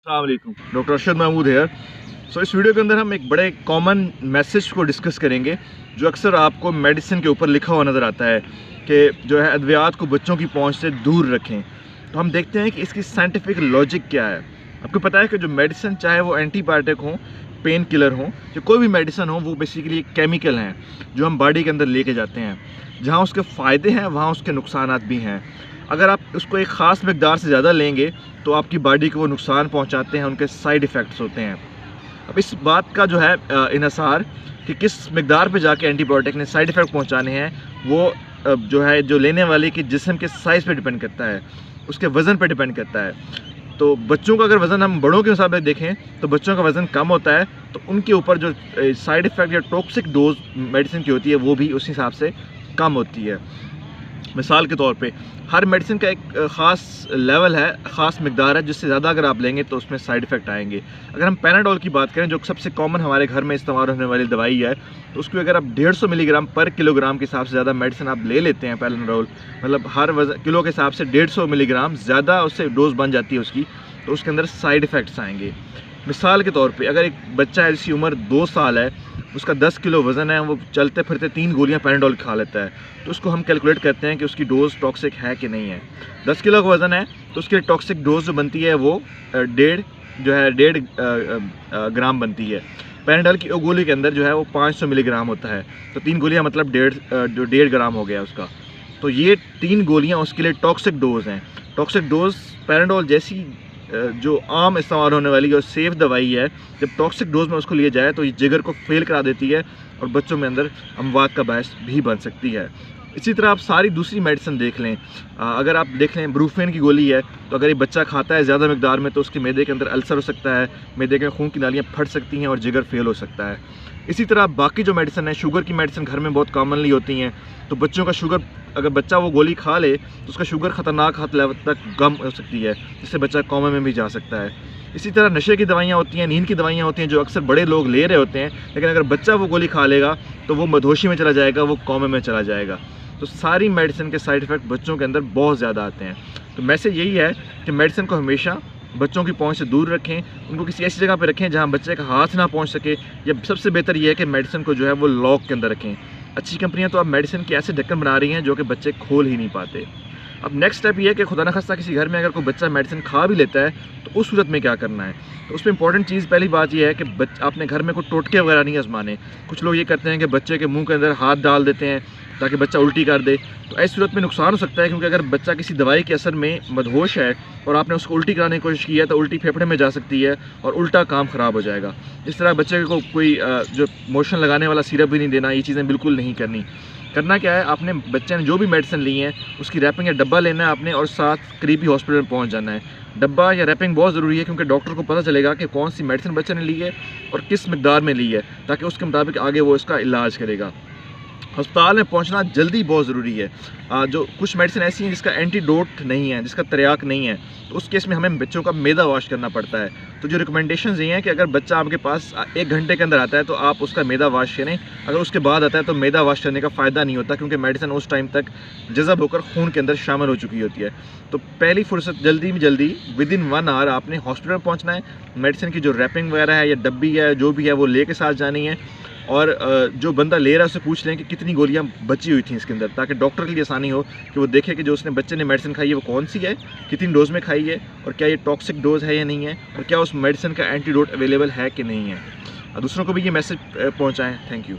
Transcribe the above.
अस्सलाम वालेकुम, doctor Arshad Mahmood hair. इस वीडियो के अंदर हम एक बड़े कॉमन मैसेज को डिस्कस करेंगे जो अक्सर आपको मेडिसिन के ऊपर लिखा हुआ नज़र आता है कि जो है अद्वियात को बच्चों की पहुंच से दूर रखें। तो हम देखते हैं कि इसकी साइंटिफिक लॉजिक क्या है। आपको पता है कि जो मेडिसिन, चाहे वो एंटीबायोटिक हो, पेन किलर हो, या कोई भी मेडिसिन हो, वो बेसिकली एक केमिकल हैं जो हम बॉडी के अंदर लेके जाते हैं। जहाँ उसके फ़ायदे हैं वहाँ उसके नुकसानात भी हैं। अगर आप उसको एक ख़ास मकदार से ज़्यादा लेंगे तो आपकी बॉडी को वो नुकसान पहुंचाते हैं, उनके साइड इफ़ेक्ट्स होते हैं। अब इस बात का जो है इन्हिसार कि किस मकदार पे जाके एंटीबायोटिक ने साइड इफ़ेक्ट पहुंचाने हैं, वो जो है जो लेने वाले के जिस्म के साइज़ पे डिपेंड करता है, उसके वज़न पे डिपेंड करता है। तो बच्चों का अगर वज़न हम बड़ों के हिसाब से देखें तो बच्चों का वज़न कम होता है, तो उनके ऊपर जो साइड इफ़ेक्ट या टॉक्सिक डोज मेडिसिन की होती है वो भी उस हिसाब से कम होती है। मिसाल के तौर पे हर मेडिसिन का एक ख़ास लेवल है, ख़ास मकदार है, जिससे ज़्यादा अगर आप लेंगे तो उसमें साइड इफ़ेक्ट आएंगे। अगर हम पैनाडोल की बात करें, जो सबसे कॉमन हमारे घर में इस्तेमाल होने वाली दवाई है, तो उसको अगर आप 150 मिलीग्राम पर किलोग्राम के हिसाब से ज़्यादा मेडिसिन आप ले लेते हैं, पैनाडोल मतलब हर किलो के हिसाब से 150 मिलीग्राम ज़्यादा उससे डोज बन जाती है उसकी, तो उसके अंदर साइड इफ़ेक्ट्स आएंगे। मिसाल के तौर पे अगर एक बच्चा है जिसकी उम्र 2 साल है, उसका 10 किलो वज़न है, वो चलते फिरते 3 गोलियां पैनाडोल खा लेता है, तो उसको हम कैलकुलेट करते हैं कि उसकी डोज़ टॉक्सिक है कि नहीं है। 10 किलो का वज़न है तो उसकी टॉक्सिक डोज़ जो बनती है वो डेढ़ ग्राम बनती है। पैनाडोल की गोली के अंदर जो है वो 500 मिलीग्राम होता है, तो 3 गोलियाँ मतलब डेढ़ ग्राम हो गया उसका। तो ये 3 गोलियाँ उसके लिए टॉक्सिक डोज़ हैं। टॉक्सिक डोज़ पैनाडोल जैसी जो आम इस्तेमाल होने वाली और सेफ़ दवाई है, जब टॉक्सिक डोज में उसको लिया जाए तो ये जिगर को फेल करा देती है और बच्चों में अंदर अमवात का बायस भी बन सकती है। इसी तरह आप सारी दूसरी मेडिसिन देख लें। अगर आप देख लें ब्रूफेन की गोली है, तो अगर ये बच्चा खाता है ज़्यादा मकदार में तो उसके मैदे के अंदर अल्सर हो सकता है, मैदे के खून की नालियाँ फट सकती हैं और जिगर फेल हो सकता है। इसी तरह बाकी जो मेडिसिन है, शुगर की मेडिसिन घर में बहुत कॉमनली होती हैं, तो बच्चों का शुगर, अगर बच्चा वो गोली खा ले तो उसका शुगर ख़तरनाक हद लेवल तक कम हो सकती है, जिससे बच्चा कोमा में भी जा सकता है। इसी तरह नशे की दवाइयाँ होती हैं, नींद की दवाइयाँ होती हैं जो अक्सर बड़े लोग ले रहे होते हैं, लेकिन अगर बच्चा वो गोली खा लेगा तो वो मदहोशी में चला जाएगा, वो कोमे में चला जाएगा। तो सारी मेडिसिन के साइड इफ़ेक्ट बच्चों के अंदर बहुत ज़्यादा आते हैं। तो मैसेज यही है कि मेडिसिन को हमेशा बच्चों की पहुंच से दूर रखें, उनको किसी ऐसी जगह पे रखें जहां बच्चे का हाथ ना पहुंच सके, या सबसे बेहतर ये है कि मेडिसिन को जो है वो लॉक के अंदर रखें। अच्छी कंपनियां तो अब मेडिसिन के ऐसे ढक्कन बना रही हैं जो कि बच्चे खोल ही नहीं पाते। अब नेक्स्ट स्टेप ये है कि खुदा न खास्ता किसी घर में अगर कोई बच्चा मेडिसिन खा भी लेता है तो उस सूरत में क्या करना है। तो उसमें इंपॉर्टेंट चीज़, पहली बात ये है कि अपने घर में कोई टोटके वगैरह नहीं आजमाने। कुछ लोग ये करते हैं कि बच्चे के मुंह के अंदर हाथ डाल देते हैं ताकि बच्चा उल्टी कर दे, तो ऐसी सूरत में नुकसान हो सकता है, क्योंकि अगर बच्चा किसी दवाई के असर में मदहोश है और आपने उसको उल्टी कराने की कोशिश की है तो उल्टी फेफड़े में जा सकती है और उल्टा काम ख़राब हो जाएगा। इस तरह बच्चे को कोई जो मोशन लगाने वाला सिरप भी नहीं देना, ये चीज़ें बिल्कुल नहीं करनी। करना क्या है, आपने बच्चे ने जो भी मेडिसिन ली है उसकी रैपिंग या डब्बा लेना है आपने, और साथ करीबी हॉस्पिटल में पहुंच जाना है। डब्बा या रैपिंग बहुत ज़रूरी है, क्योंकि डॉक्टर को पता चलेगा कि कौन सी मेडिसिन बच्चे ने ली है और किस मकदार में ली है, ताकि उसके मुताबिक आगे वो इसका इलाज करेगा। अस्पताल में पहुंचना जल्दी बहुत ज़रूरी है। जो कुछ मेडिसिन ऐसी हैं जिसका एंटीडोट नहीं है, जिसका तरियाक नहीं है, तो उस केस में हमें बच्चों का मैदा वॉश करना पड़ता है। तो जो रिकमेंडेशंस ये हैं कि अगर बच्चा आपके पास 1 घंटे के अंदर आता है तो आप उसका मैदा वॉश करें। अगर उसके बाद आता है तो मैदा वॉश करने का फ़ायदा नहीं होता, क्योंकि मेडिसिन उस टाइम तक जज़ब होकर खून के अंदर शामिल हो चुकी होती है। तो पहली फुर्सत जल्दी में जल्दी विदिन 1 आवर आपने हॉस्पिटल में पहुँचना है। मेडिसिन की जो रैपिंग वगैरह है या डब्बी है जो भी है वो ले के साथ जानी है, और जो बंदा ले रहा है उससे पूछ लें कि कितनी गोलियां बची हुई थी इसके अंदर, ताकि डॉक्टर के लिए आसानी हो कि वो देखे कि जो उसने बच्चे ने मेडिसिन खाई है वो कौन सी है, कितनी डोज में खाई है, और क्या ये टॉक्सिक डोज है या नहीं है, और क्या उस मेडिसिन का एंटीडोट अवेलेबल है कि नहीं है। दूसरों को भी ये मैसेज पहुंचाएं। Thank you.